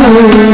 शरण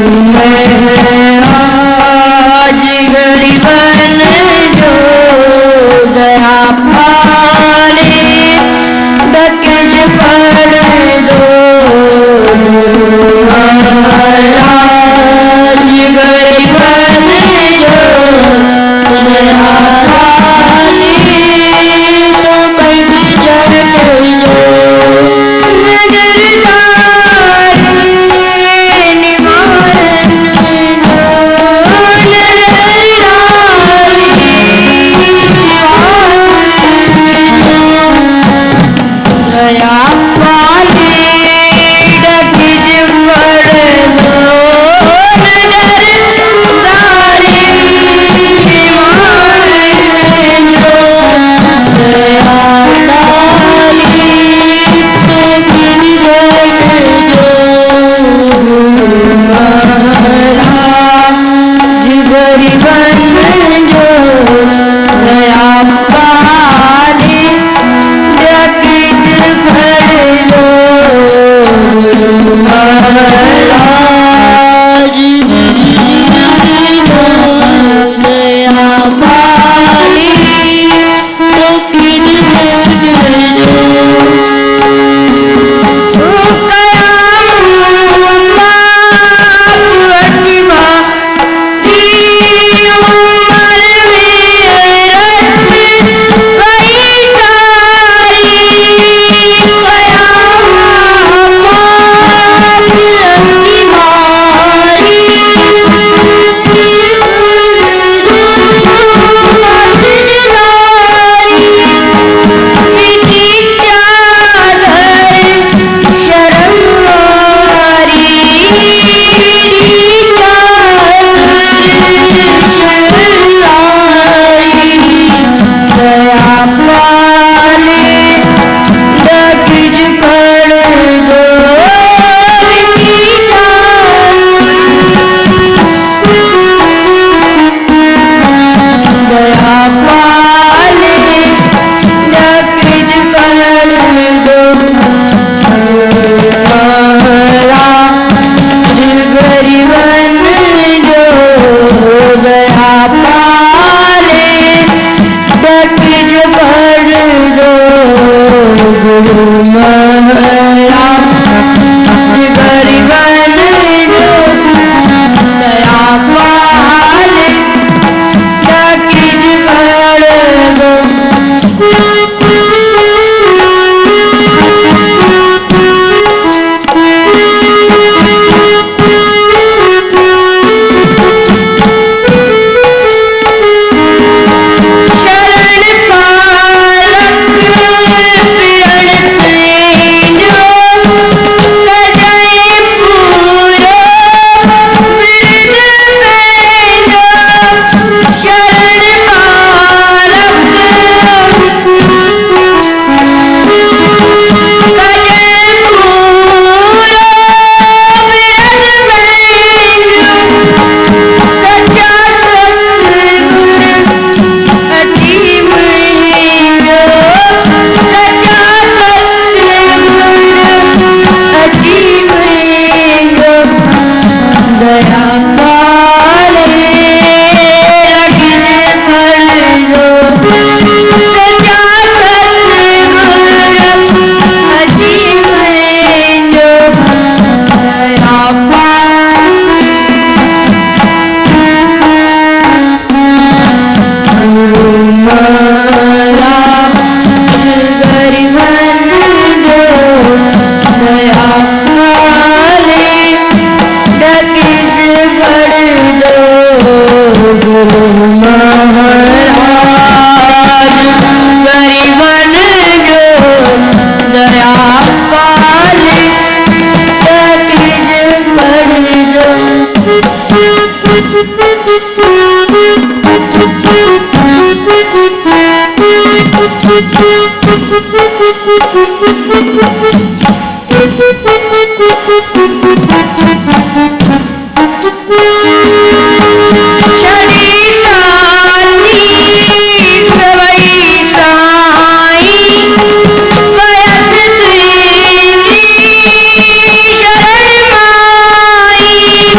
माई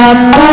Hare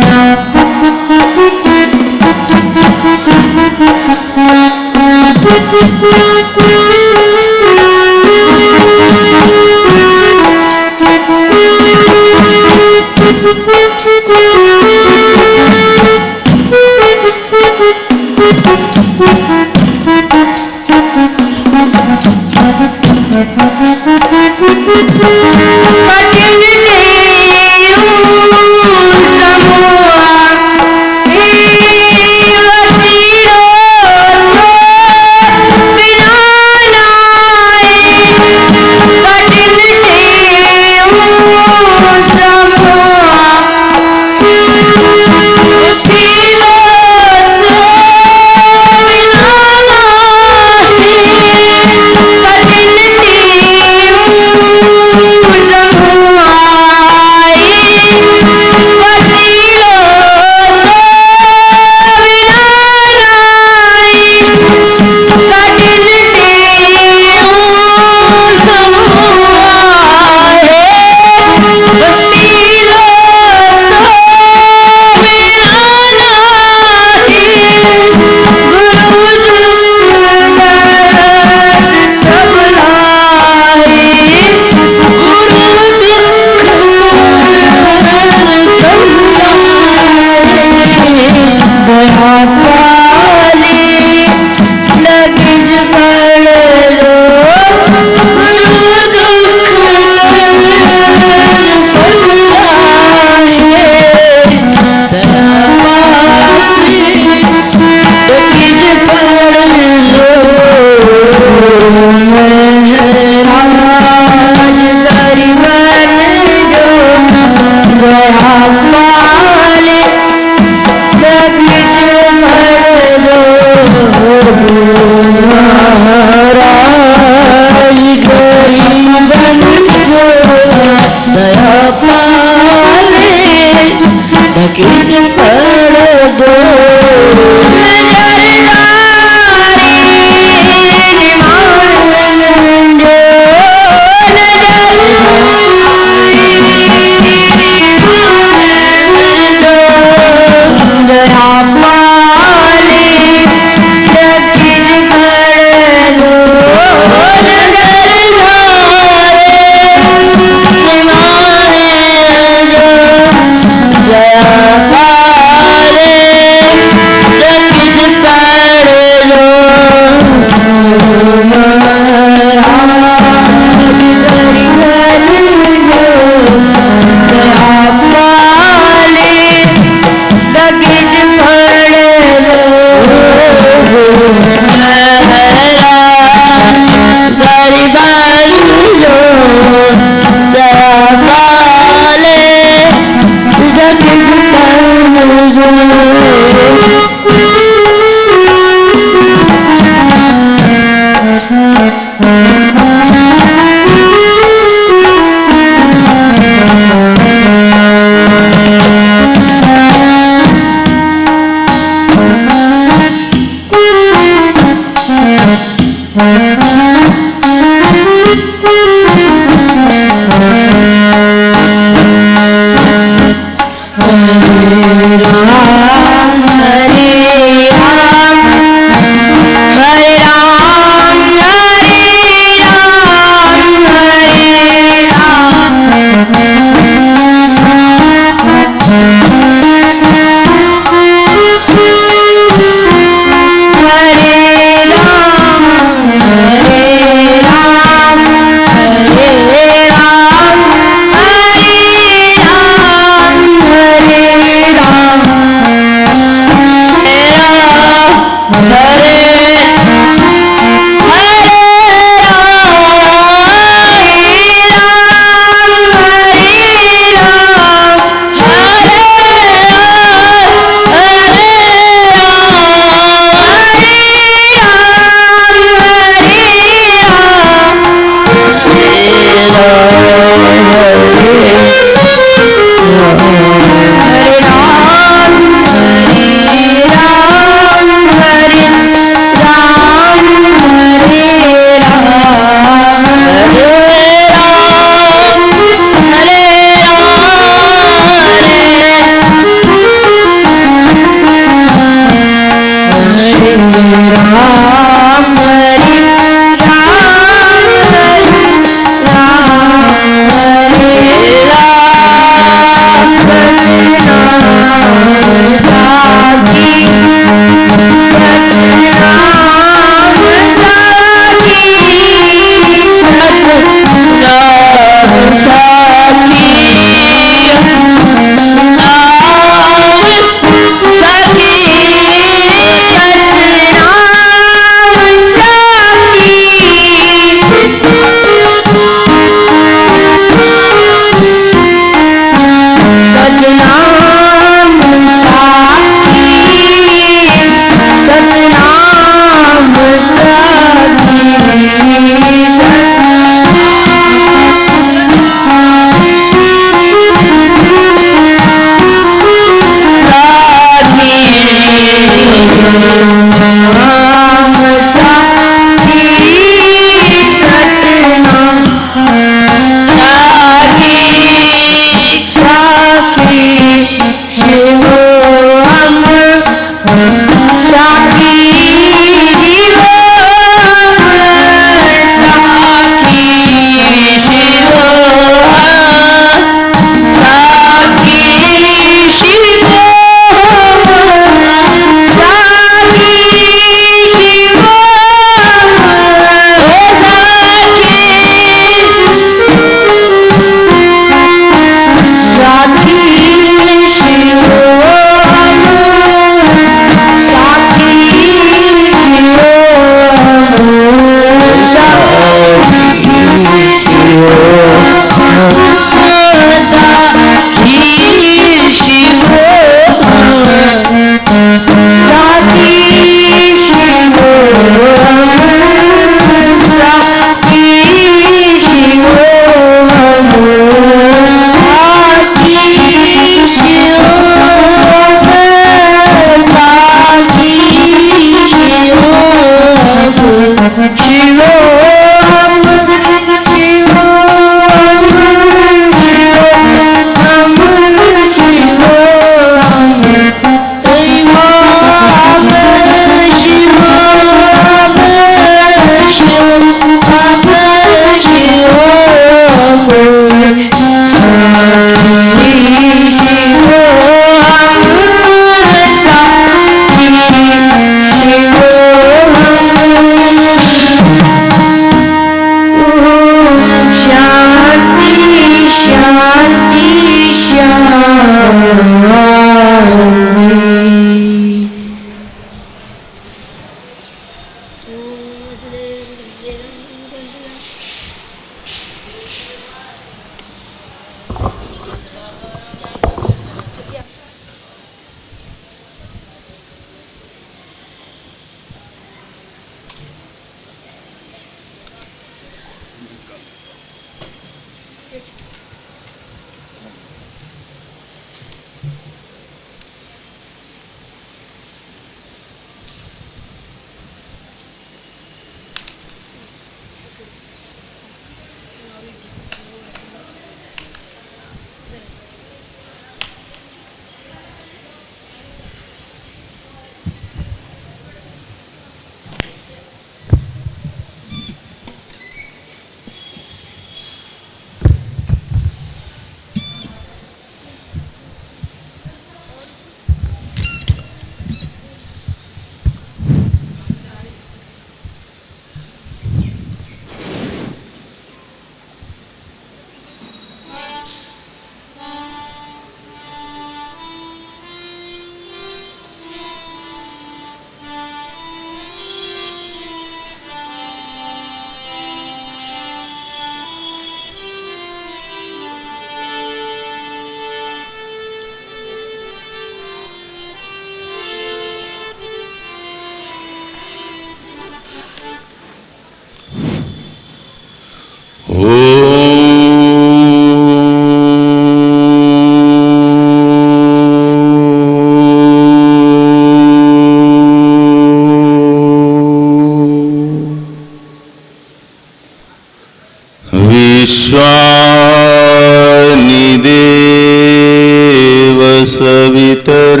विश्वानिदेव सवितर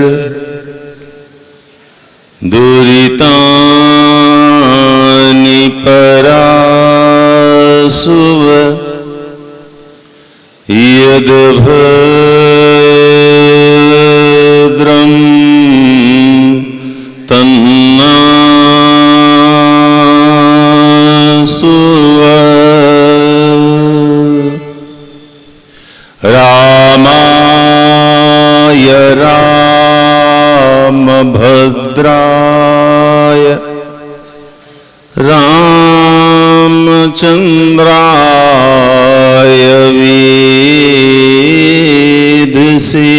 दुरितानि परासुव यद्भद्रं तन्नासुव रामाय रामभद्राय रामचन्द्राय वेधसे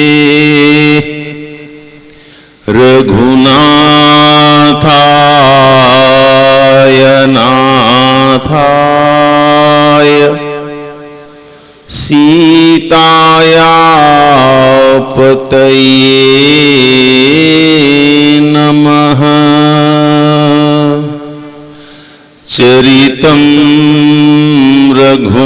रघुनाथाय नाथाय सीताया पतये नमः। चरितं रघुनाथस्य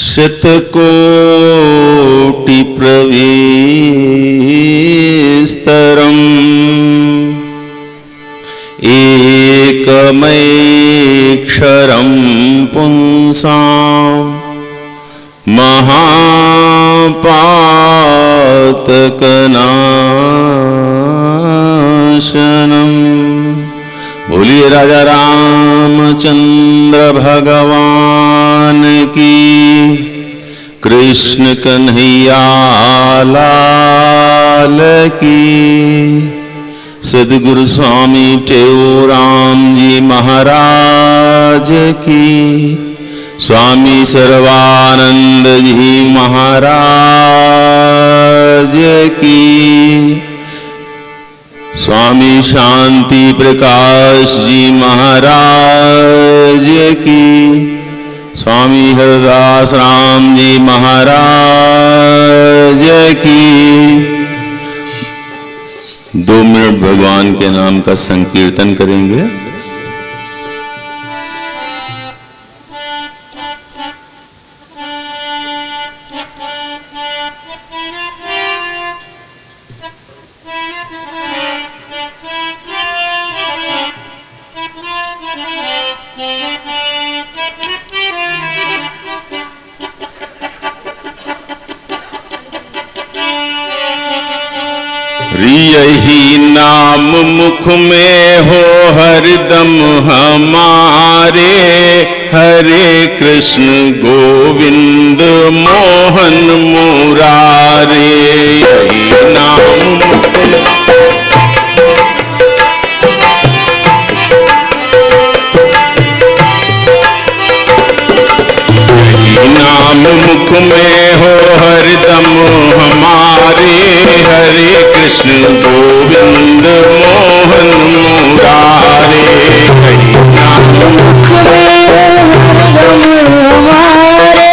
शतकोटिप्रविस्तरम् एकमैक्षरं पुंसां महापातकनाशनम्। बोलिए राजा रामचंद्र भगवान की, कृष्ण कन्हैया लाल की, सद्गुरु स्वामी टेऊराम जी महाराज की, स्वामी सर्वानंद जी महाराज की, स्वामी शांति प्रकाश जी महाराज की, स्वामी हरदास राम जी महाराज की। 2 मिनट भगवान के नाम का संकीर्तन करेंगे। यही नाम मुख में हो हरदम हमारे, हरे कृष्ण गोविंद मोहन मुरारे। यही नाम मुख में नाम मुख में हो हरदम हमारे, हरे कृष्ण गोविंद मोहन मुरारे। हरि नाम मुख में हरदम हमारे,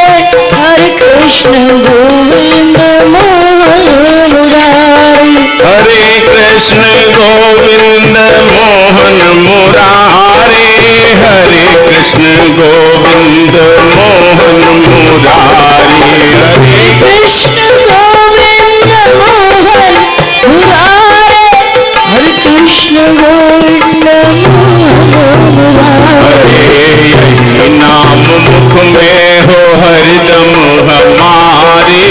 हरे कृष्ण गोविंद मोहन मुरारे। हरे कृष्ण गोविंद मोहन मुरारे, हरे कृष्ण गोविंद मोहन मुरारे। हरे कृष्ण गोविंद मोहन मुरारे, हरे कृष्ण गोविंद मोहन मुरारे। यही नाम मुख में हो हरदम हमारे,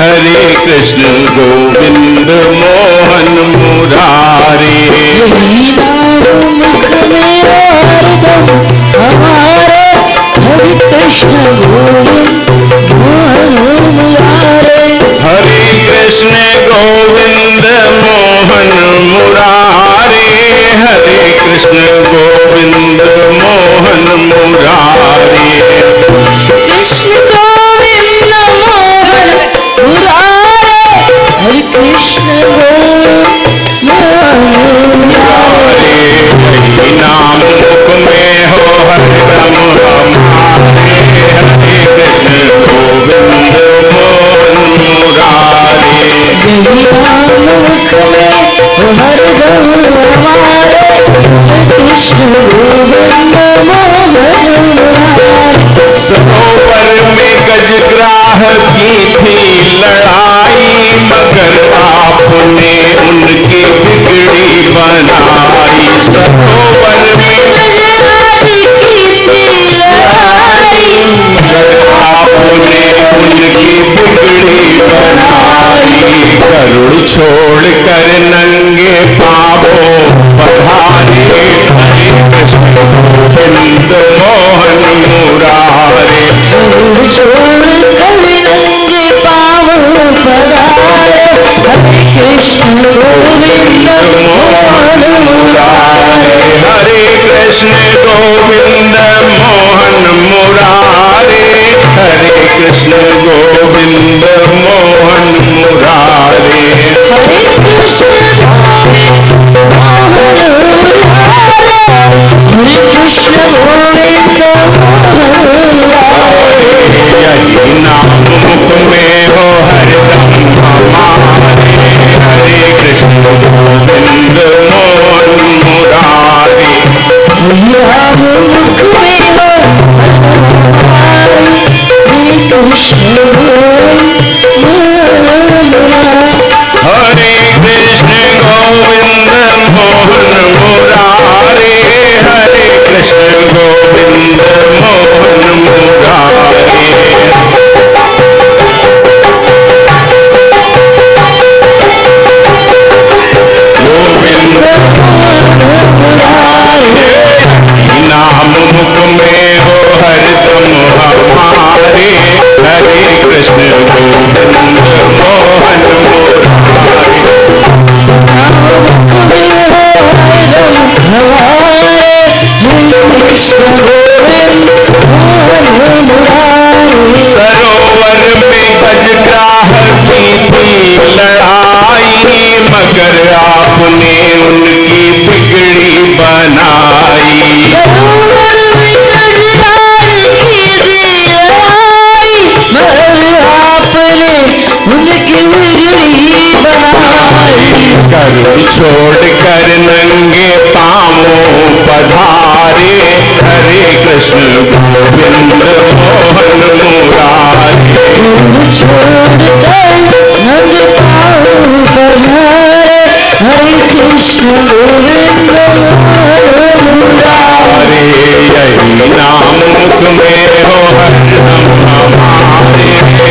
हरे कृष्ण गोविंद मोहन मुरारे। यही नाम मुख में हरदम हमारे, हरे कृष्ण गोविंद मोहन मुरारे। हरे कृष्ण गोविंद मोहन मुरारे, हरे कृष्ण गोविंद मोहन मुरारे। कृष्ण गोविंद मोहन मुरारे, हरे कृष्ण गोविंद मोहन मुरारे। यही नाम मुख में हो हरदम हमारे, हरे कृष्ण गोविंद मोहन मुरारे। यही नाम मुख में हो हरदम हमारे, हरे कृष्ण गोविंद मोहन मुरारे। सरोवर में गजग्राह की थी लड़ाई, मगर आपने उनकी बिगड़ी बनाई। सरोवर में गजराज की थी लड़ाई, मगर आपने उनकी बिगड़ी बनाई। गरुड़ छोड़ कर नंगे पावों पधारे, हरे कृष्ण गोविंद मोहन मुरारे। गरुड़ छोड़ कर नंगे पाँव पधारे, हरे कृष्ण गोविंद मोहन मुरारे। हरे कृष्ण गोविंद मोहन मुरारे, हरे कृष्ण गोविंद मोहन मुरारे। हरे कृष्ण गोविंद मोहन मुरारे, हरे कृष्ण गोविंद मोहन मुरारे। यही नाम मुख में हो हरदम हमारे, हरे कृष्ण गोविंद मोहन मुरारे। नाम मुख में हो हमारे, हरे कृष्ण गोविंद मोहन मुरारे। हरे कृष्ण गोविंद मोहन मुरारे, हरे कृष्ण गोविंद मोहन मुरारे। गोविंद मोहन मुरारे। नाम मुख में हो हरदम हमारे, हरे कृष्ण गोविंद मोहन मुरारे। नाम मुख में हो हरदम हमारे, हरे कृष्ण गोविंद मोहन मुरारे। सरोवर में गजग्राह की थी लड़ाई, मगर आपने उनकी बिगड़ी बनाई। सरोवर में गजराज की थी लड़ाई, मगर आपने उनकी बिगड़ी बनाई। गरुड़ छोड़ कर नंगे पाँवों पधारे, हरे कृष्ण गोविंद मोहन मुरारे। छोड़ कर नंगे पाँव पधारे, हरे कृष्ण गोविंद मोहन मुरारे। यही नाम मुख में हो हरदम हमारे,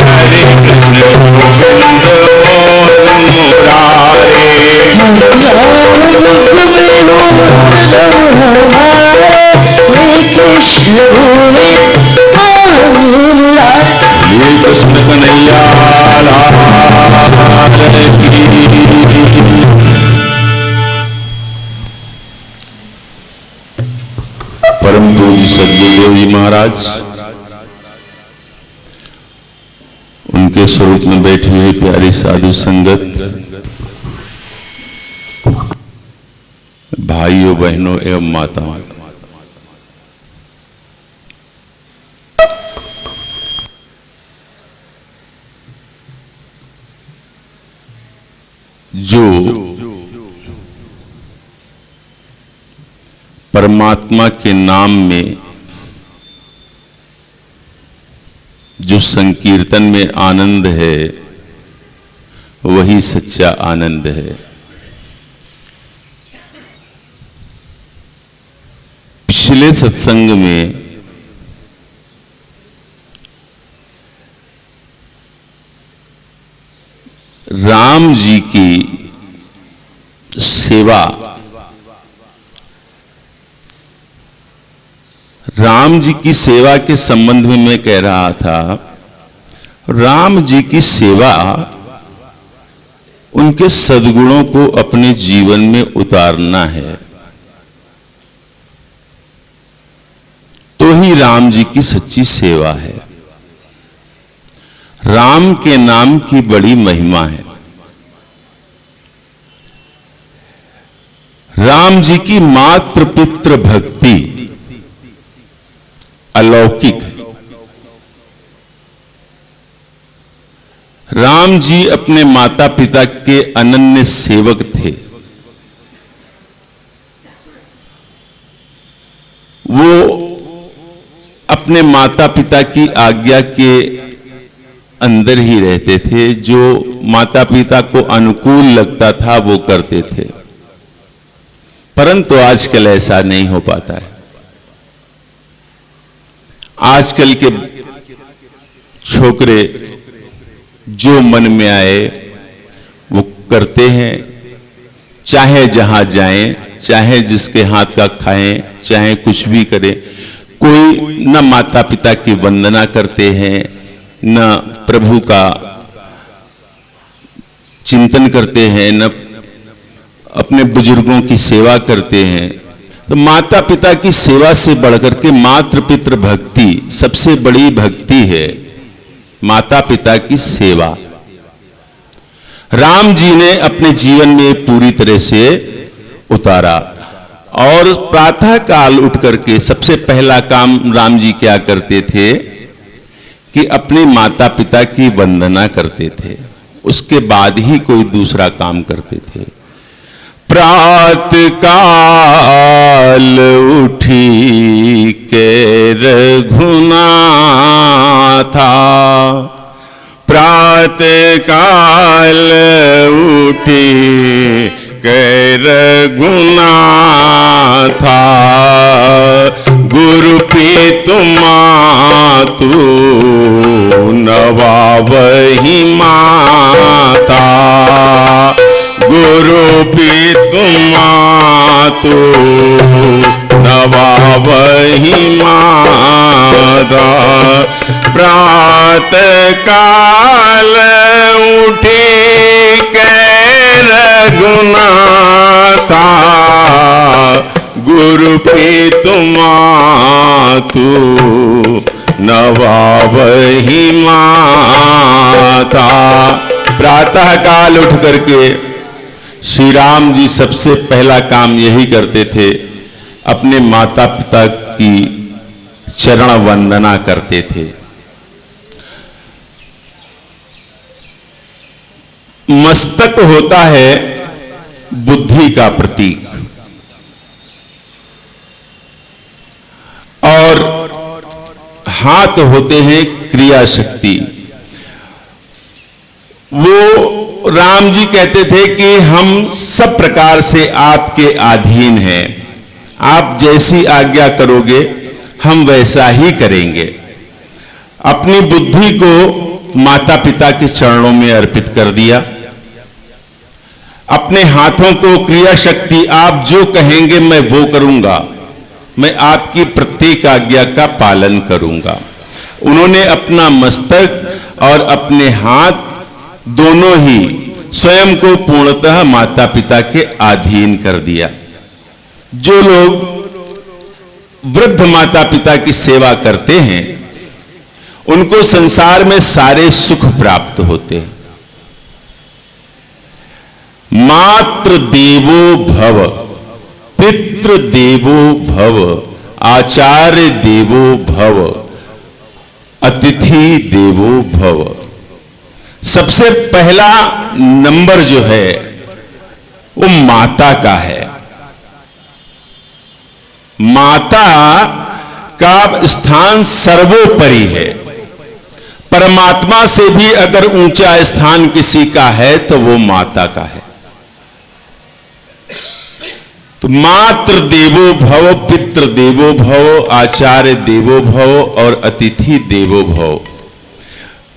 हरे कृष्ण गोविंद मोहन मुरारे। नाम मुख में हो हरदम हमारे, हरे कृष्ण गोविंद मोहन मुरारे। ये कृष्ण कन्हैया लाल की। परम पूज्य सदगुरुदेव जी महाराज दिव्य स्वरूप में बैठी हुई प्यारी साधु संगत, भाइयों बहनों एवं माताओं, जो परमात्मा के नाम में, जो संकीर्तन में आनंद है, वही सच्चा आनंद है। पिछले सत्संग में राम जी की सेवा, राम जी की सेवा के संबंध में मैं कह रहा था, राम जी की सेवा उनके सद्गुणों को अपने जीवन में उतारना है, तो ही राम जी की सच्ची सेवा है। राम के नाम की बड़ी महिमा है। राम जी की मातृ पितृ भक्ति अलौकिक है। राम जी अपने माता पिता के अनन्य सेवक थे। वो अपने माता पिता की आज्ञा के अंदर ही रहते थे, जो माता पिता को अनुकूल लगता था वो करते थे। परंतु आजकल ऐसा नहीं हो पाता है। आजकल के छोकरे जो मन में आए वो करते हैं, चाहे जहां जाएं, चाहे जिसके हाथ का खाएं, चाहे कुछ भी करें। कोई न माता पिता की वंदना करते हैं, न प्रभु का चिंतन करते हैं, न अपने बुजुर्गों की सेवा करते हैं। तो माता पिता की सेवा से बढ़कर के मातृ पितृ भक्ति सबसे बड़ी भक्ति है, माता पिता की सेवा। राम जी ने अपने जीवन में पूरी तरह से उतारा। और प्रातः काल उठ करके सबसे पहला काम राम जी क्या करते थे कि अपने माता पिता की वंदना करते थे, उसके बाद ही कोई दूसरा काम करते थे। प्रातः काल उठी के रघुनाथा, प्रातः काल उठी के रघुनाथा, गुरु पितु मातु नवावहि माता, गुरु पितु मातु नवावहि माता। प्रातः काल उठी के रघुनाथा, गुरु पितु मातु नवावहि माता। प्रातः काल उठ करके श्री राम जी सबसे पहला काम यही करते थे, अपने माता पिता की चरण वंदना करते थे। मस्तक होता है बुद्धि का प्रतीक, और हाथ होते हैं क्रिया शक्ति। वो राम जी कहते थे कि हम सब प्रकार से आपके अधीन हैं, आप जैसी आज्ञा करोगे हम वैसा ही करेंगे। अपनी बुद्धि को माता पिता के चरणों में अर्पित कर दिया, अपने हाथों को क्रिया शक्ति, आप जो कहेंगे मैं वो करूंगा, मैं आपकी प्रत्येक आज्ञा का पालन करूंगा। उन्होंने अपना मस्तक और अपने हाथ दोनों ही स्वयं को पूर्णतः माता पिता के अधीन कर दिया। जो लोग वृद्ध माता पिता की सेवा करते हैं उनको संसार में सारे सुख प्राप्त होते हैं। मातृ देवो भव, पितृ देवो भव, आचार्य देवो भव, अतिथि देवो भव। सबसे पहला नंबर जो है वो माता का है। माता का स्थान सर्वोपरि है। परमात्मा से भी अगर ऊंचा स्थान किसी का है तो वो माता का है। तो मातृ देवो भव, पितृ देवो भव, आचार्य देवो भव और अतिथि देवो भव।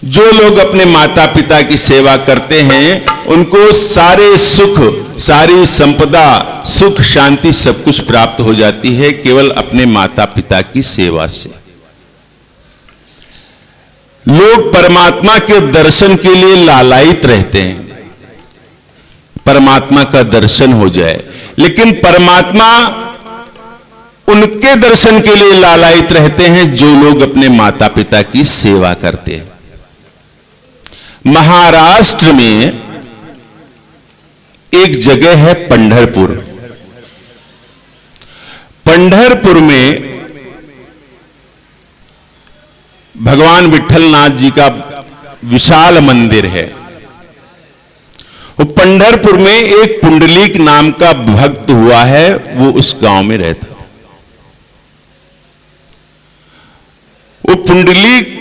जो लोग अपने माता पिता की सेवा करते हैं उनको सारे सुख, सारी संपदा, सुख शांति सब कुछ प्राप्त हो जाती है केवल अपने माता पिता की सेवा से। लोग परमात्मा के दर्शन के लिए लालायित रहते हैं, परमात्मा का दर्शन हो जाए, लेकिन परमात्मा उनके दर्शन के लिए लालायित रहते हैं जो लोग अपने माता पिता की सेवा करते हैं। महाराष्ट्र में एक जगह है पंढरपुर। पंढरपुर में भगवान विट्ठलनाथ जी का विशाल मंदिर है। वो पंढरपुर में एक पुंडलीक नाम का भक्त हुआ है, वो उस गांव में रहता। वो पुंडलीक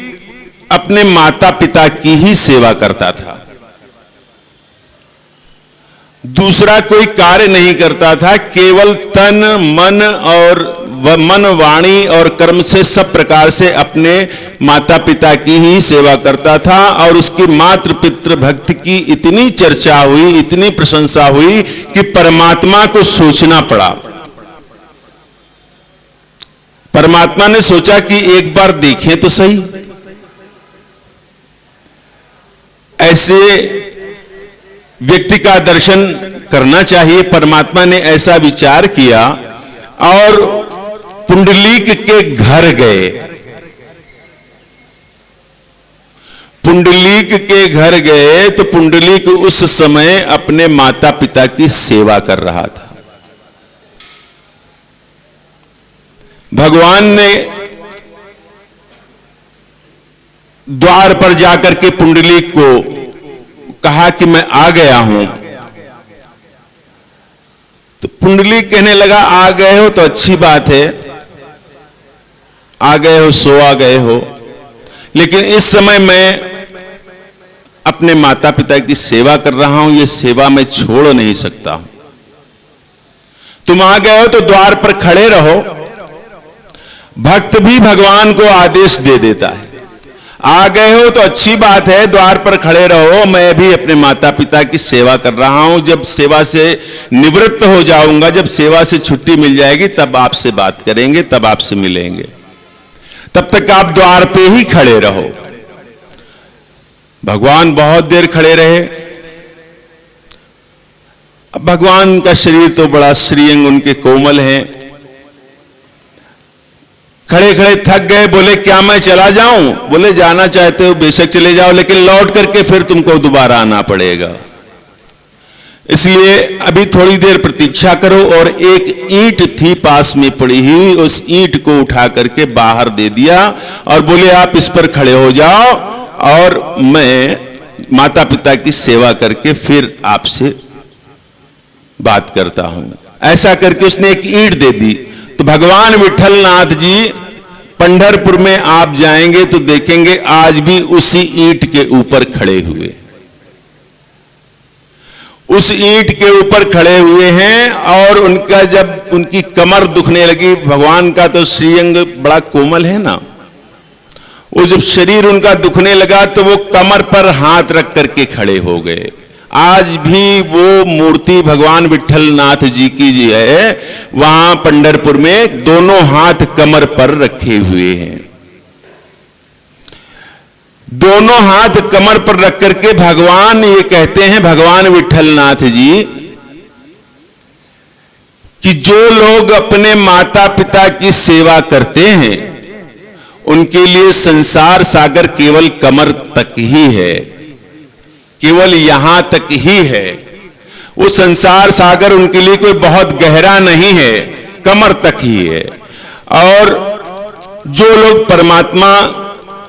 अपने माता पिता की ही सेवा करता था, दूसरा कोई कार्य नहीं करता था। केवल तन मन वाणी और कर्म से सब प्रकार से अपने माता पिता की ही सेवा करता था। और उसकी मातृ पितृ भक्ति की इतनी चर्चा हुई, इतनी प्रशंसा हुई कि परमात्मा को सोचना पड़ा। परमात्मा ने सोचा कि एक बार देखें तो सही, ऐसे व्यक्ति का दर्शन करना चाहिए। परमात्मा ने ऐसा विचार किया और पुंडलीक के घर गए। पुंडलीक के घर गए तो पुंडलीक उस समय अपने माता पिता की सेवा कर रहा था। भगवान ने द्वार पर जाकर के पुंडलीक को कहा कि मैं आ गया हूं। तो पुंडलीक कहने लगा, आ गए हो तो अच्छी बात है, आ गए हो सो आ गए हो, लेकिन इस समय मैं अपने माता पिता की सेवा कर रहा हूं, ये सेवा मैं छोड़ नहीं सकता हूं। तुम आ गए हो तो द्वार पर खड़े रहो। भक्त भी भगवान को आदेश दे देता है, आ गए हो तो अच्छी बात है, द्वार पर खड़े रहो, मैं भी अपने माता पिता की सेवा कर रहा हूं। जब सेवा से निवृत्त हो जाऊंगा, जब सेवा से छुट्टी मिल जाएगी, तब आपसे बात करेंगे, तब आपसे मिलेंगे, तब तक आप द्वार पे ही खड़े रहो। भगवान बहुत देर खड़े रहे। अब भगवान का शरीर तो बड़ा श्रीअंग उनके कोमल है, खड़े खड़े थक गए। बोले, क्या मैं चला जाऊं? बोले, जाना चाहते हो बेशक चले जाओ, लेकिन लौट करके फिर तुमको दोबारा आना पड़ेगा, इसलिए अभी थोड़ी देर प्रतीक्षा करो। और एक ईंट थी पास में पड़ी हुई, उस ईंट को उठा करके बाहर दे दिया और बोले, आप इस पर खड़े हो जाओ और मैं माता पिता की सेवा करके फिर आपसे बात करता हूं। ऐसा करके उसने एक ईंट दे दी। तो भगवान विट्ठलनाथ जी पंढरपुर में आप जाएंगे तो देखेंगे आज भी उसी ईंट के ऊपर खड़े हुए, उस ईंट के ऊपर खड़े हुए हैं। और उनका जब उनकी कमर दुखने लगी, भगवान का तो श्रीअंग बड़ा कोमल है ना, वो जब शरीर उनका दुखने लगा तो वो कमर पर हाथ रख करके खड़े हो गए। आज भी वो मूर्ति भगवान विट्ठलनाथ जी की जी है, वहां पंढरपुर में दोनों हाथ कमर पर रखे हुए हैं। दोनों हाथ कमर पर रख करके भगवान ये कहते हैं, भगवान विट्ठलनाथ जी, कि जो लोग अपने माता पिता की सेवा करते हैं उनके लिए संसार सागर केवल कमर तक ही है, केवल यहां तक ही है। वो संसार सागर उनके लिए कोई बहुत गहरा नहीं है, कमर तक ही है। और जो लोग परमात्मा,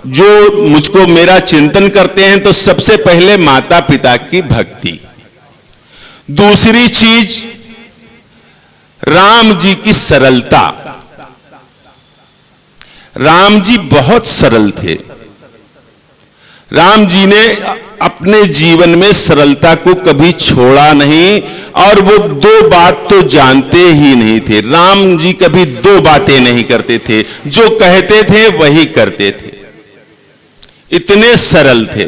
जो मुझको मेरा चिंतन करते हैं, तो सबसे पहले माता पिता की भक्ति, दूसरी चीज राम जी की सरलता। राम जी बहुत सरल थे। राम जी ने अपने जीवन में सरलता को कभी छोड़ा नहीं, और वो दो बात तो जानते ही नहीं थे। राम जी कभी दो बातें नहीं करते थे, जो कहते थे वही करते थे, इतने सरल थे।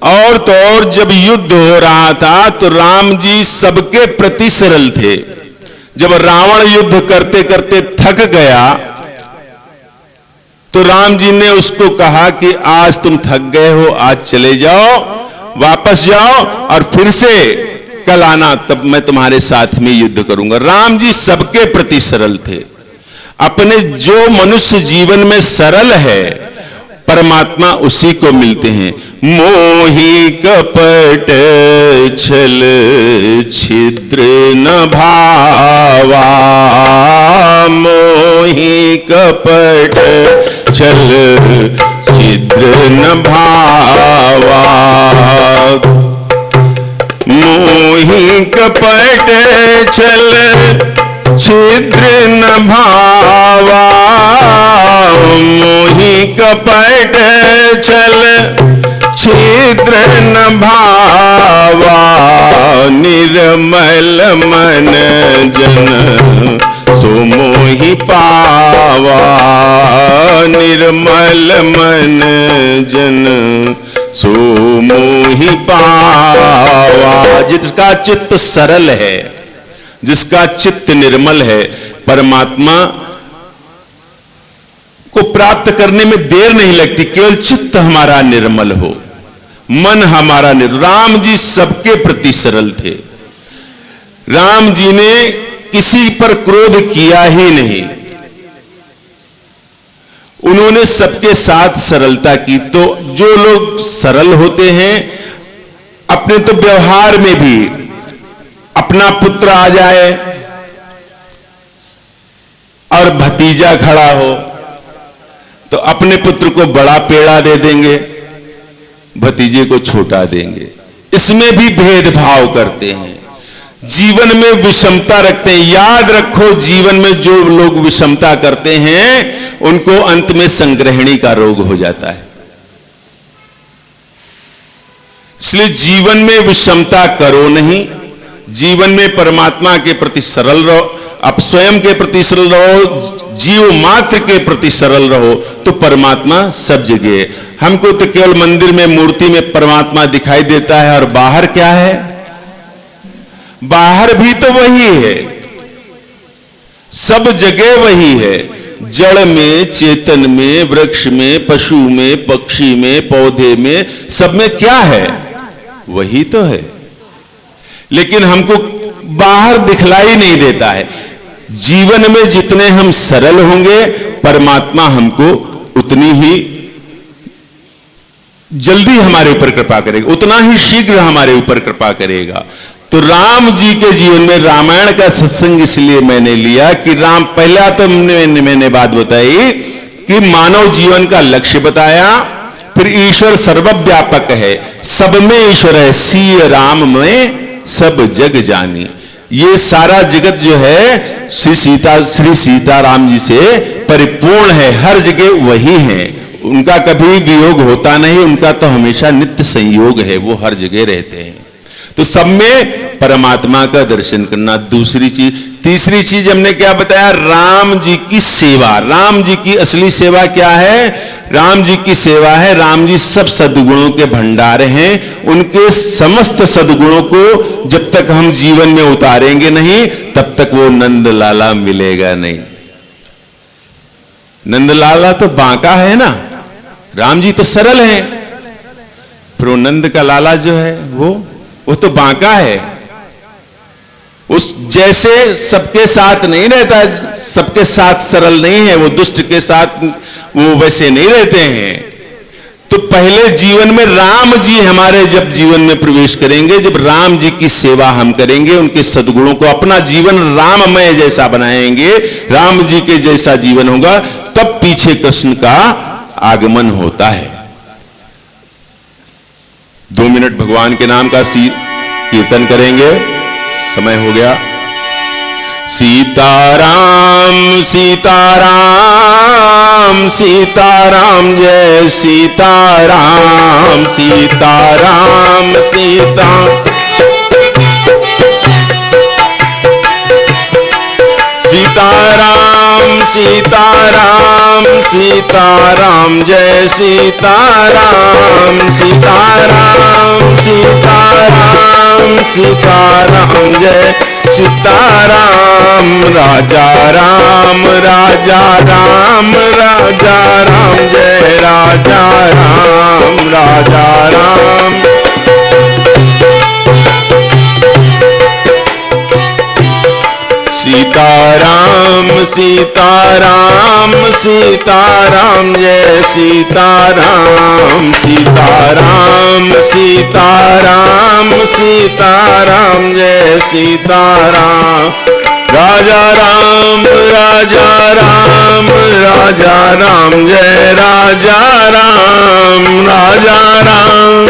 और तो और जब युद्ध हो रहा था तो राम जी सबके प्रति सरल थे। जब रावण युद्ध करते करते थक गया तो राम जी ने उसको कहा कि आज तुम थक गए हो, आज चले जाओ, वापस जाओ और फिर से कल आना, तब मैं तुम्हारे साथ में युद्ध करूंगा। राम जी सबके प्रति सरल थे। अपने जो मनुष्य जीवन में सरल है, परमात्मा उसी को मिलते हैं। मोहि कपट छल छिद्र न भावा, मोहि कपट छल छिद्र न भावा, मोहि कपट छल छिद्र न भावा, मोहि कपट छल छिद्र न भावा, निर्मल मन जन सो मोहि पावा, निर्मल मन जन सो मोहि पावा। जिसका चित्त सरल है, जिसका चित्त निर्मल है, परमात्मा को प्राप्त करने में देर नहीं लगती। केवल चित्त हमारा निर्मल हो, मन हमारा राम जी सबके प्रति सरल थे। राम जी ने किसी पर क्रोध किया ही नहीं, उन्होंने सबके साथ सरलता की। तो जो लोग सरल होते हैं, अपने तो व्यवहार में भी अपना पुत्र आ जाए और भतीजा खड़ा हो तो अपने पुत्र को बड़ा पेड़ा दे देंगे, भतीजे को छोटा देंगे। इसमें भी भेदभाव करते हैं, जीवन में विषमता रखते हैं। याद रखो, जीवन में जो लोग विषमता करते हैं उनको अंत में संग्रहणी का रोग हो जाता है। इसलिए जीवन में विषमता करो नहीं, जीवन में परमात्मा के प्रति सरल रहो, आप स्वयं के प्रति सरल रहो, जीव मात्र के प्रति सरल रहो, तो परमात्मा सब जगह है। हमको तो केवल मंदिर में मूर्ति में परमात्मा दिखाई देता है, और बाहर क्या है? बाहर भी तो वही है, सब जगह वही है। जड़ में, चेतन में, वृक्ष में, पशु में, पक्षी में, पौधे में, सब में क्या है? वही तो है। लेकिन हमको बाहर दिखलाई नहीं देता है। जीवन में जितने हम सरल होंगे, परमात्मा हमको उतनी ही जल्दी हमारे ऊपर कृपा करेगा, उतना ही शीघ्र हमारे ऊपर कृपा करेगा। तो राम जी के जीवन में रामायण का सत्संग इसलिए मैंने लिया कि राम, पहला तो मैंने बात बताई कि मानव जीवन का लक्ष्य बताया, फिर ईश्वर सर्वव्यापक है, सब में ईश्वर है, सीय राम में सब जग जानी। ये सारा जगत जो है श्री सीताराम जी से परिपूर्ण है, हर जगह वही है, उनका कभी वियोग होता नहीं, उनका तो हमेशा नित्य संयोग है, वो हर जगह रहते हैं। तो सब में परमात्मा का दर्शन करना। दूसरी चीज, तीसरी चीज हमने क्या बताया? राम जी की सेवा। राम जी की असली सेवा क्या है? राम जी की सेवा है, राम जी सब सद्गुणों के भंडार हैं, उनके समस्त सद्गुणों को जब तक हम जीवन में उतारेंगे नहीं, तब तक वो नंदलाला मिलेगा नहीं। नंदलाला तो बांका है ना, राम जी तो सरल हैं, फिर वो नंद का लाला जो है वो तो बांका है। उस जैसे सबके साथ नहीं रहता, सबके साथ सरल नहीं है, वो दुष्ट के साथ वो वैसे नहीं रहते हैं। तो पहले जीवन में राम जी हमारे जब जीवन में प्रवेश करेंगे, जब राम जी की सेवा हम करेंगे, उनके सद्गुणों को अपना जीवन राममय जैसा बनाएंगे, राम जी के जैसा जीवन होगा, तब पीछे कृष्ण का आगमन होता है। 2 मिनट भगवान के नाम का कीर्तन करेंगे। समय हो गया। सीताराम सीताराम सीताराम जय सीताराम सीताराम सीता सीताराम सीताराम सीताराम जय सीताराम सीताराम सीताराम सीताराम जय सीताराम राजा राम राजा राम राजा राम जय राजा राम राजा राम सीताराम सीताराम सीताराम जय सीताराम सीताराम सीताराम सीताराम जय सीताराम राजा राम राजा राम राजा राम जय राजा राम राजा राम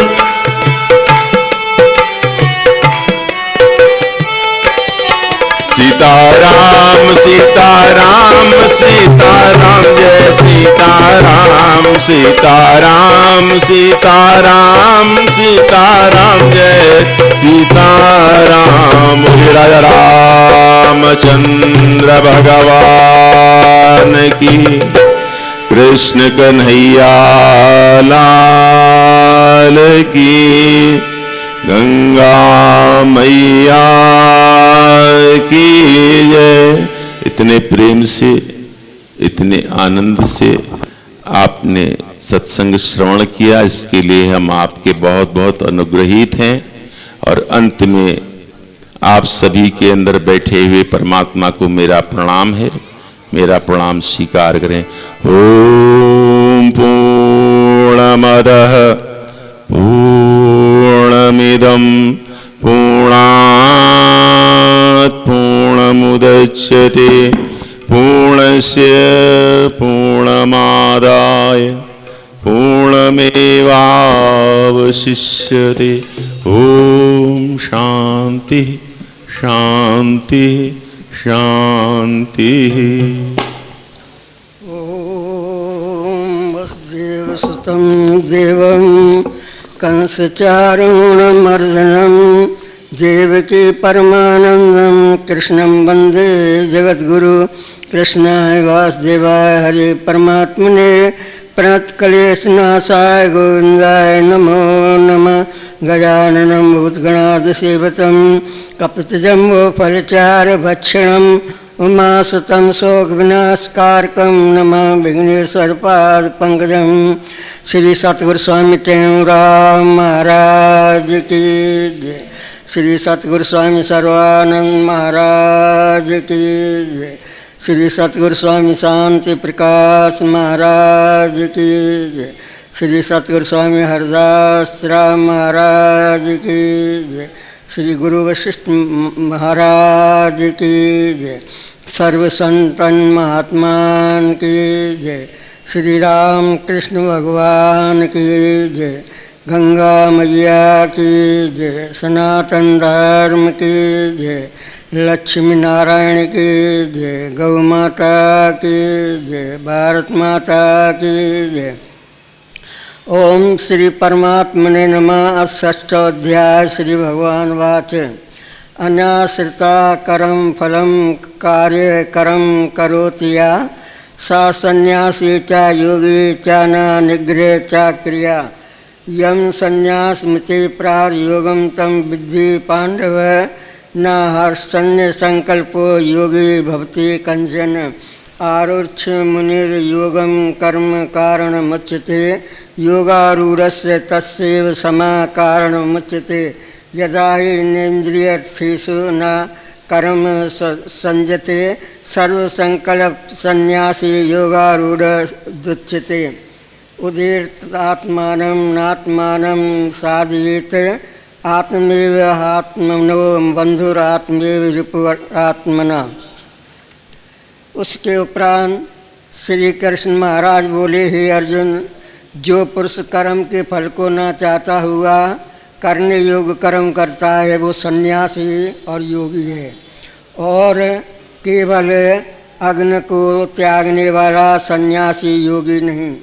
सीताराम सीताराम सीताराम जय सीताराम सीताराम सीताराम सीताराम जय सीताराम। राजा रामचंद्र भगवान की, कृष्ण कन्हैया लाल की, गंगा मैया की जय। इतने प्रेम से, इतने आनंद से आपने सत्संग श्रवण किया, इसके लिए हम आपके बहुत बहुत अनुग्रहित हैं। और अंत में आप सभी के अंदर बैठे हुए परमात्मा को मेरा प्रणाम है, मेरा प्रणाम स्वीकार करें। ओम पूर्णमदः पूर्णमिदं पूर्णात् पूर्णमुदच्यते पूर्णस्य पूर्णमादाय पूर्णमेवावशिष्यते। ओम शांति शांति शांति। ओम वसुदेवसुतं देवं कंसचारूणमर्दनं देवकी परमानंदं कृष्णं वंदे जगद्गुरु। कृष्णाय वासुदेवाय हरे परमात्मने प्रणतक्लेशनाशाय गोविंदाय नमो नमः। गजाननं भूतगणाधिसेवितं कपितजम्बोफलचारुभक्षणं उमासुतं शोकविनाशकारकं नमः विघ्नेश्वरपादपङ्कजं। श्री सतगुरु स्वामी टेऊराम महाराज की जय। श्री सतगुरु स्वामी सर्वानंद महाराज की जय। श्री सतगुरु स्वामी शांति प्रकाश महाराज की जय। श्री सतगुरु स्वामी हरदास राम महाराज की जय। श्री गुरु वशिष्ठ महाराज की जय। सर्व संतन महात्मान की जय। श्री राम कृष्ण भगवान की जय। गंगा मैया की जय। सनातन धर्म की जय। लक्ष्मी नारायण की जय। गौ माता की जय। भारत माता की जय। ओम श्री परमात्मने नमः। षष्ठोऽध्याय श्री भगवान वाच। अनाश्रिता करम फलम कार्य करम करोति या सा संन्यासी च योगी च न निग्रह च क्रिया। यम संन्यासमिति प्रारयोगम तम विद्धि पांडव न हर्षण्य संकल्पो योगी भवति कंचन। आरुच्छ मुनिर्योगम कर्म कारणमुच्यते योगारूढ़स्य तस्यैव समा कारणमुच्यते। यदा हि नेन्द्रियर्थेषु न कर्म संजते सर्व संकल्प संन्यासी योगारूढ़ दुच्यते उदीर्तात्मानं नात्मानं साधयेत आत्मेव आत्मनो बंधुरात्मेव रिपुरात्मना। उसके उपरांत श्री कृष्ण महाराज बोले, हे अर्जुन, जो पुरुष कर्म के फल को न चाहता हुआ करने योग्य कर्म करता है वो सन्यासी और योगी है, और केवल अग्नि को त्यागने वाला सन्यासी योगी नहीं,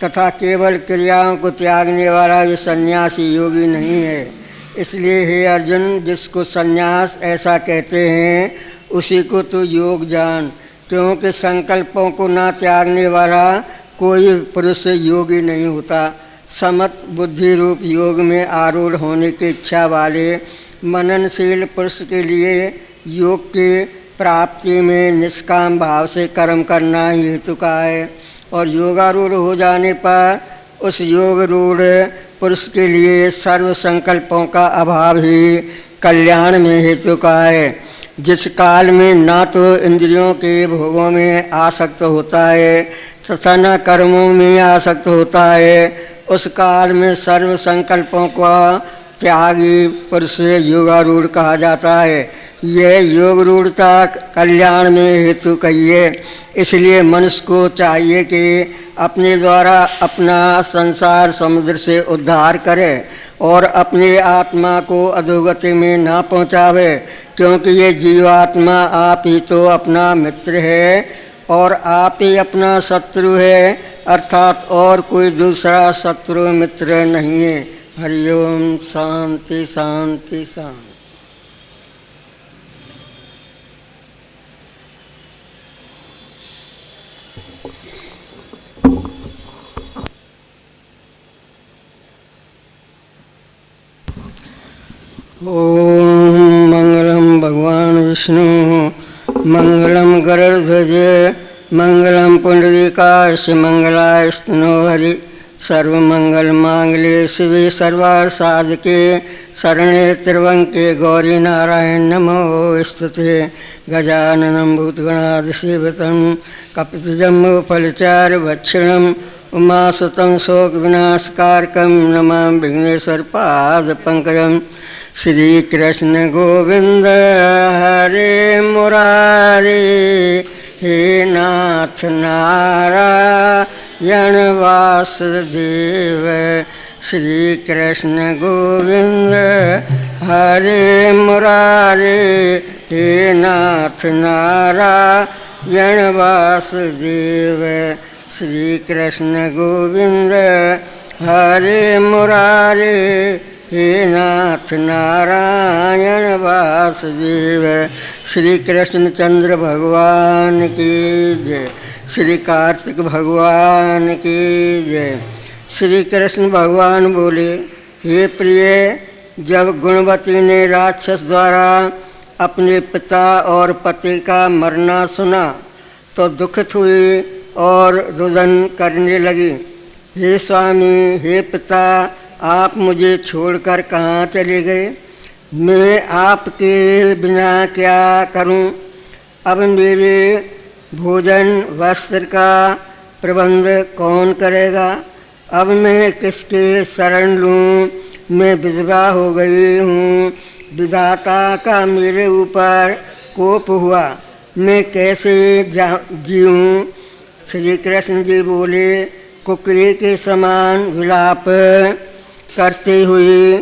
तथा केवल क्रियाओं को त्यागने वाला ये सन्यासी योगी नहीं है। इसलिए हे अर्जुन, जिसको सन्यास ऐसा कहते हैं उसी को तो योग जान, क्योंकि संकल्पों को ना त्यागने वाला कोई पुरुष योगी नहीं होता। समत बुद्धि रूप योग में आरूढ़ होने की इच्छा वाले मननशील पुरुष के लिए योग की प्राप्ति में निष्काम भाव से कर्म करना ही हेतु का है, और योगारूढ़ हो जाने पर उस योगारूढ़ पुरुष के लिए सर्व संकल्पों का अभाव ही कल्याण में हेतु का है। जिस काल में ना तो इंद्रियों के भोगों में आसक्त होता है तथा न कर्मों में आसक्त होता है, उस काल में सर्व संकल्पों का त्यागी पुरुष योगारूढ़ कहा जाता है। यह योगरूढ़ता कल्याण में हेतु कहिए। इसलिए मनुष्य को चाहिए कि अपने द्वारा अपना संसार समुद्र से उद्धार करे और अपने आत्मा को अधोगति में ना पहुँचावे, क्योंकि ये जीवात्मा आप ही तो अपना मित्र है और आप ही अपना शत्रु है, अर्थात और कोई दूसरा शत्रु मित्र नहीं है। हरिओम। शांति शांति शांति। ओम मंगलम भगवान विष्णु मंगलम गरुड़ध्वज मंगलम पुंडरीकाक्ष मंगलाय स्तनो हरि सर्वमंगल मांगल्ये शिवे सर्वार्थ साधके शरणे त्र्यंबके गौरी नारायण नमोस्तुते। गजाननं भूतगणाधिसेवितं कपितजम्बूफलचार्य भक्षणं उमासुतं शोकविनाशकारकं नमामि विघ्नेश्वरपादपङ्कजं। श्रीकृष्ण गोविंद हरे मुरारे हे नाथ नारायण वासुदेव। श्री कृष्ण गोविंद हरे मुरारे हे नाथ नारायण वासुदेव। श्री कृष्ण गोविंद हरे मुरारे हे नाथ नारायण वासुदेव। श्री कृष्णचंद्र भगवान की जय। श्री कार्तिक भगवान की जय। श्री कृष्ण भगवान बोले, हे प्रिय, जब गुणवती ने राक्षस द्वारा अपने पिता और पति का मरना सुना तो दुखित हुई और रुदन करने लगी। हे स्वामी, हे पिता, आप मुझे छोड़कर कहाँ चले गए? मैं आपके बिना क्या करूं? अब मेरे भोजन वस्त्र का प्रबंध कौन करेगा? अब मैं किसके शरण लूं? मैं विधवा हो गई हूँ। विधाता का मेरे ऊपर कोप हुआ, मैं कैसे जीऊँ? श्री कृष्ण जी बोले, कुकरी के समान विलाप करते हुए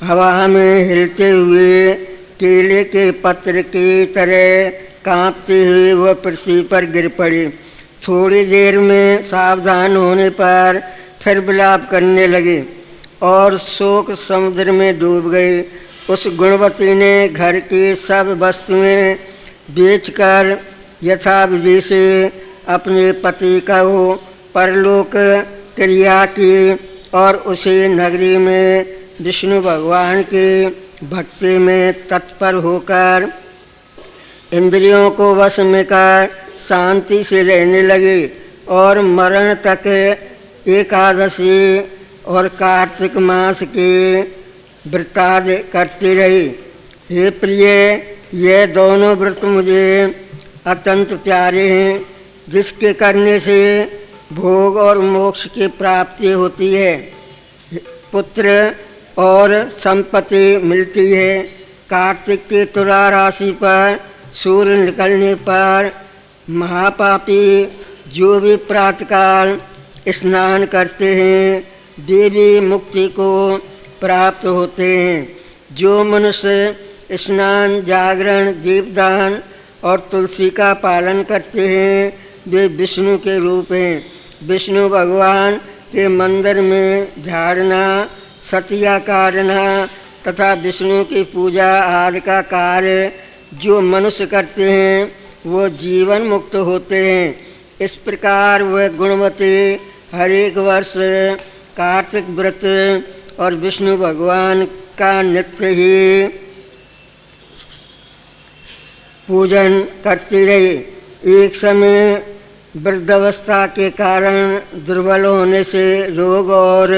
हवा में हिलते हुए केले के पत्र की तरह कांपते हुए वह पृथ्वी पर गिर पड़ी। थोड़ी देर में सावधान होने पर फिर विलाप करने लगी और शोक समुद्र में डूब गई। उस गुणवती ने घर की सब वस्तुएं बेचकर यथाविधि से अपने पति को परलोक क्रिया की और उसी नगरी में विष्णु भगवान की भक्ति में तत्पर होकर इंद्रियों को वश में कर शांति से रहने लगी और मरण तक एकादशी और कार्तिक मास के व्रताद करती रही। हे प्रिय, ये दोनों व्रत मुझे अत्यंत प्यारे हैं, जिसके करने से भोग और मोक्ष की प्राप्ति होती है, पुत्र और संपत्ति मिलती है। कार्तिक के तुला राशि पर सूर्य निकलने पर महापापी जो भी प्रातःकाल स्नान करते हैं वे भी मुक्ति को प्राप्त होते हैं। जो मनुष्य स्नान, जागरण, दीपदान और तुलसी का पालन करते हैं वे विष्णु के रूप हैं। विष्णु भगवान के मंदिर में झाड़ना, सतिया काटना तथा विष्णु की पूजा आदि का कार्य जो मनुष्य करते हैं वो जीवन मुक्त होते हैं। इस प्रकार वह गुणवती हर एक वर्ष कार्तिक व्रत और विष्णु भगवान का नित्य ही पूजन करती रही। एक समय वृद्धावस्था के कारण दुर्बल होने से, रोग और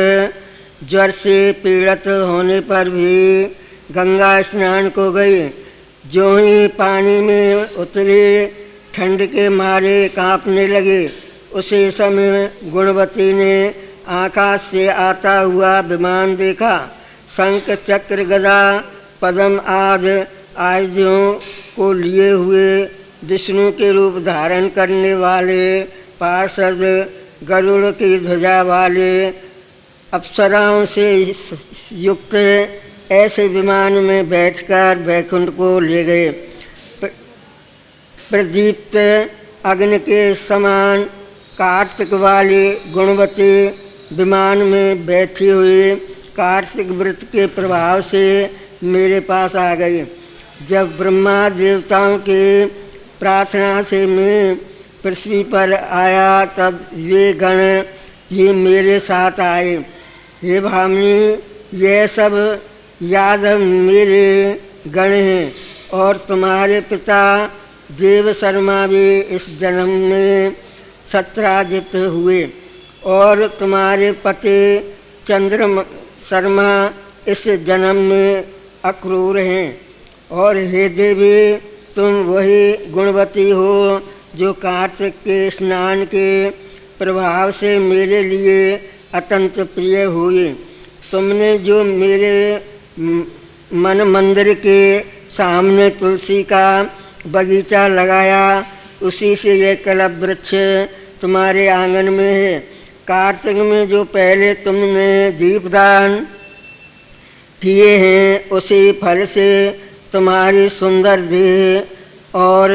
ज्वर से पीड़ित होने पर भी गंगा स्नान को गई। जो ही पानी में उतरी, ठंड के मारे कांपने लगे। उसी समय गुणवती ने आकाश से आता हुआ विमान देखा। शंख, चक्र, गदा, पद्म आदि आयुधों को लिए हुए विष्णु के रूप धारण करने वाले पार्षद, गरुड़ की ध्वजा वाले अप्सराओं से युक्त ऐसे विमान में बैठकर वैकुंठ को ले गए। प्रदीप्त अग्नि के समान कार्तिक वाली गुणवती विमान में बैठी हुई कार्तिक व्रत के प्रभाव से मेरे पास आ गई। जब ब्रह्मा देवताओं के प्रार्थना से मैं पृथ्वी पर आया तब वे गण ही मेरे साथ आए। हे भामिनी, यह सब यादव मेरे गण हैं और तुम्हारे पिता देव शर्मा भी इस जन्म में सत्राजित हुए और तुम्हारे पति चंद्र शर्मा इस जन्म में अक्रूर हैं। और हे देवी, तुम वही गुणवती हो जो कार्तिक के स्नान के प्रभाव से मेरे लिए अत्यंत प्रिय हुई। तुमने जो मेरे मन मंदिर के सामने तुलसी का बगीचा लगाया, उसी से यह कलप वृक्ष तुम्हारे आंगन में है। कार्तिक में जो पहले तुमने दीपदान किए हैं, उसी फल से तुम्हारी सुंदर देह और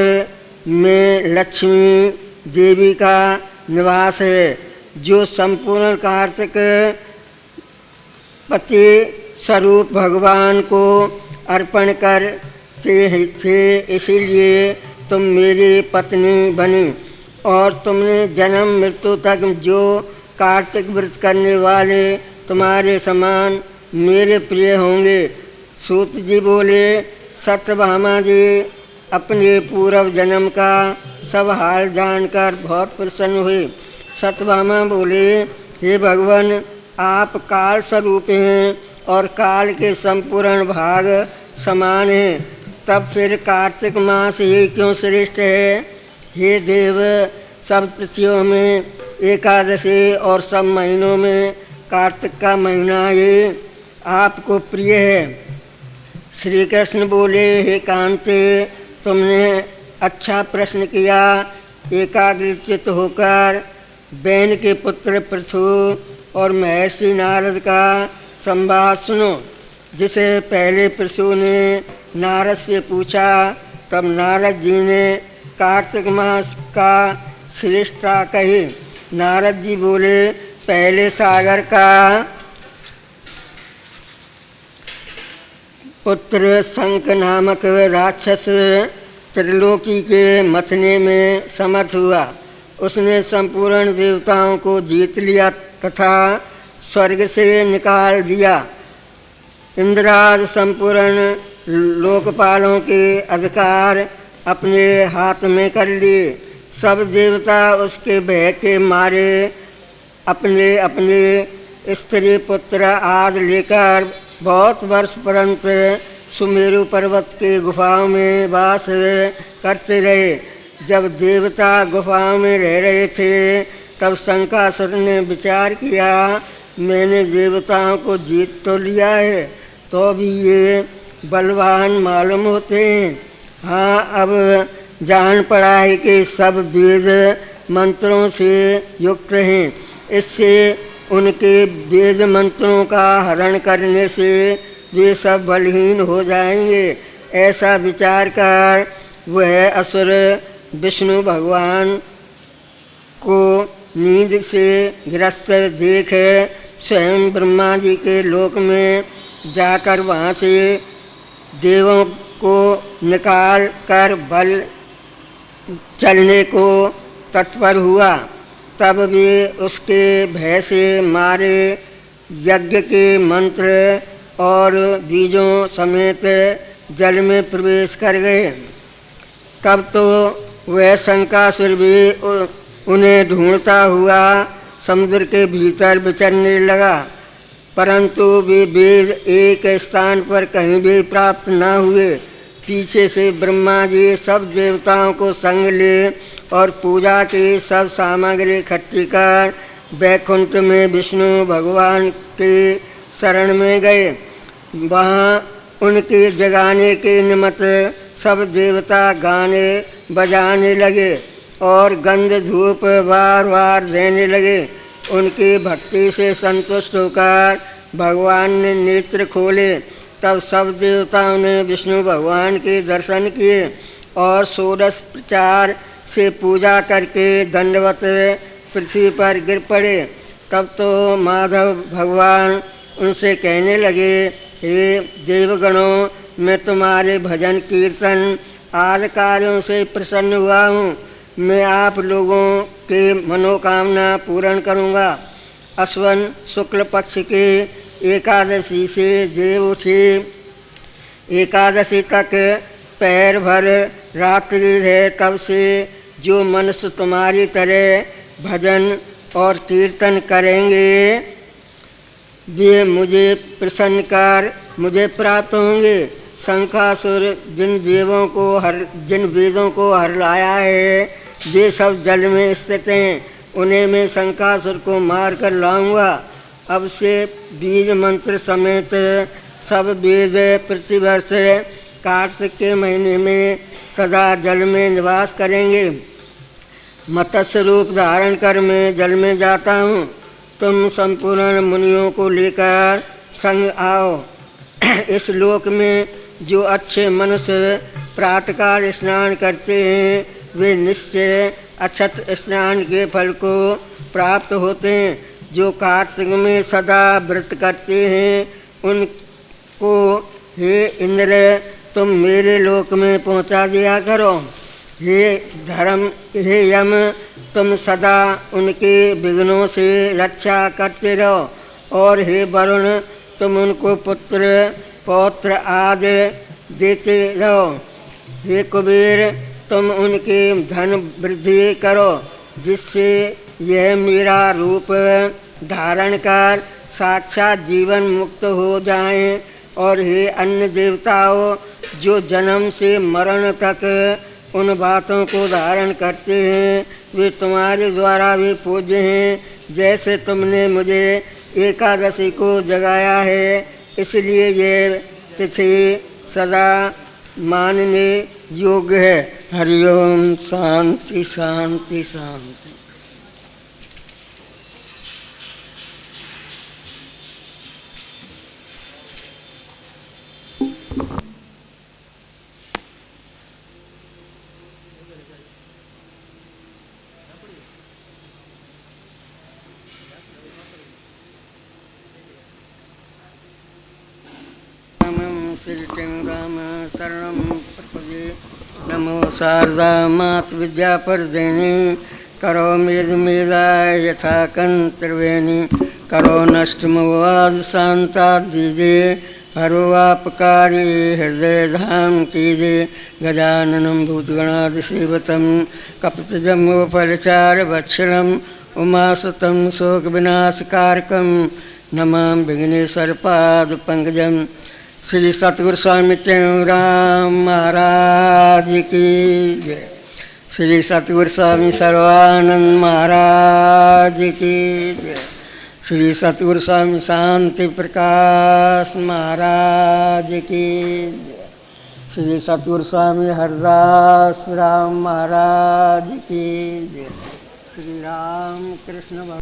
में लक्ष्मी देवी का निवास है, जो संपूर्ण कार्तिक पति स्वरूप भगवान को अर्पण करते थे। इसीलिए तुम मेरी पत्नी बनी और तुमने जन्म मृत्यु तक जो कार्तिक व्रत करने वाले तुम्हारे समान मेरे प्रिय होंगे। सूत जी बोले, सत्यभामा जी अपने पूर्व जन्म का सब हाल जानकर बहुत प्रसन्न हुए। सत्यभामा बोले, हे भगवान, आप काल स्वरूप हैं और काल के संपूर्ण भाग समान हैं, तब फिर कार्तिक मास ही क्यों श्रेष्ठ है? हे देव, सब तिथियों में एकादशी और सब महीनों में कार्तिक का महीना ये आपको प्रिय है। श्री कृष्ण बोले, हे कांते, तुमने अच्छा प्रश्न किया। एकाग्रचित होकर बैन के पुत्र पृथु और महर्षि नारद का संवाद सुनो। जिसे पहले पृथु ने नारद से पूछा, तब नारद जी ने कार्तिक मास का श्रेष्ठता कही। नारद जी बोले, पहले सागर का पुत्र शंख नामक राक्षस त्रिलोकी के मथने में समर्थ हुआ। उसने संपूर्ण देवताओं को जीत लिया तथा स्वर्ग से निकाल दिया। इंद्राद संपूर्ण लोकपालों के अधिकार अपने हाथ में कर लिए। सब देवता उसके भय के मारे अपने अपने स्त्री पुत्र आदि लेकर बहुत वर्ष पर्यंत सुमेरु पर्वत के गुफाओं में वास करते रहे। जब देवता गुफाओं में रह रहे थे तब शंकासुर ने विचार किया, मैंने देवताओं को जीत तो लिया है तो भी ये बलवान मालूम होते हैं। हाँ, अब जान पड़ा है कि सब वेद मंत्रों से युक्त हैं। इससे उनके वेद मंत्रों का हरण करने से वे सब बलहीन हो जाएंगे। ऐसा विचार कर वह असुर विष्णु भगवान को नींद से ग्रस्त देख स्वयं ब्रह्मा जी के लोक में जाकर वहाँ से देवों को निकाल कर बल चलने को तत्पर हुआ। तब वे उसके भय से मारे यज्ञ के मंत्र और बीजों समेत जल में प्रवेश कर गए। तब तो वह शंकासुर भी उन्हें ढूंढता हुआ समुद्र के भीतर विचरने लगा, परंतु वे वेद एक स्थान पर कहीं भी प्राप्त न हुए। पीछे से ब्रह्मा जी सब देवताओं को संग ले और पूजा की सब सामग्री इकट्ठी कर वैकुंठ में विष्णु भगवान के शरण में गए। वहाँ उनके जगाने के निमित्त सब देवता गाने बजाने लगे और गंध धूप बार बार देने लगे। उनकी भक्ति से संतुष्ट होकर भगवान ने नेत्र खोले। तब सब देवताओं ने विष्णु भगवान के दर्शन किए और षोडश प्रचार से पूजा करके दंडवत पृथ्वी पर गिर पड़े। तब तो माधव भगवान उनसे कहने लगे, हे देवगणों, मैं तुम्हारे भजन कीर्तन आदि कार्यों से प्रसन्न हुआ हूँ। मैं आप लोगों के मनोकामना पूर्ण करूँगा। अश्वन शुक्ल पक्ष के एकादशी से देव उठे एकादशी तक पैर भर रात्रि रहे, तब से जो मनुष्य तुम्हारी तरह भजन और कीर्तन करेंगे वे मुझे प्रसन्न कर मुझे प्राप्त होंगे। शंकासुर जिन वेदों को हर लाया है वे सब जल में स्थित हैं। उन्हें मैं शंकासुर को मार कर लाऊंगा। अब से बीज मंत्र समेत सब वेद प्रतिवर्ष कार्तिक के महीने में सदा जल में निवास करेंगे। मत्स्य रूप धारण कर मैं जल में जाता हूँ। तुम संपूर्ण मुनियों को लेकर संग आओ। इस लोक में जो अच्छे मनुष्य प्रातःकाल स्नान करते हैं वे निश्चय अक्षत स्नान के फल को प्राप्त होते हैं। जो कार्तिक में सदा व्रत करते हैं उनको हे इंद्र तुम मेरे लोक में पहुंचा दिया करो। हे यम तुम सदा उनके विघ्नों से रक्षा करते रहो। और हे वरुण तुम उनको पुत्र पौत्र आदि देते रहो। हे कुबेर तुम उनके धन वृद्धि करो, जिससे यह मेरा रूप धारण कर साक्षात जीवन मुक्त हो जाएं। और हे अन्य देवताओं जो जन्म से मरण तक उन बातों को धारण करते हैं वे तुम्हारे द्वारा भी पूज्य हैं। जैसे तुमने मुझे एकादशी को जगाया है इसलिए ये तिथि सदा मानने योग्य है। हरिओम। शांति शांति शांति। राम शरणं प्रपदे। नमो शारदा मात विद्या प्रदेनी। करो मेद मेदाय यथा कंत्रवेणी। करो नष्ट मोवाद शांता दीजे। हरो आपकारी हृदय धाम कीजे। गजाननं भूतगणादिसेवतं कपितजम्बोफलचार वत्सलं उमासुतं शोक विनाशकारकं नमामि विघ्नेश्वर पाद पंकजं। श्री सतगुरु स्वामी टेऊराम महाराज की जय। श्री सतगुरु स्वामी सर्वानंद महाराज की जय। श्री सतगुरु स्वामी शांति प्रकाश महाराज की जय। श्री सतगुरु स्वामी हरदास राम महाराज की जय। श्री राम कृष्ण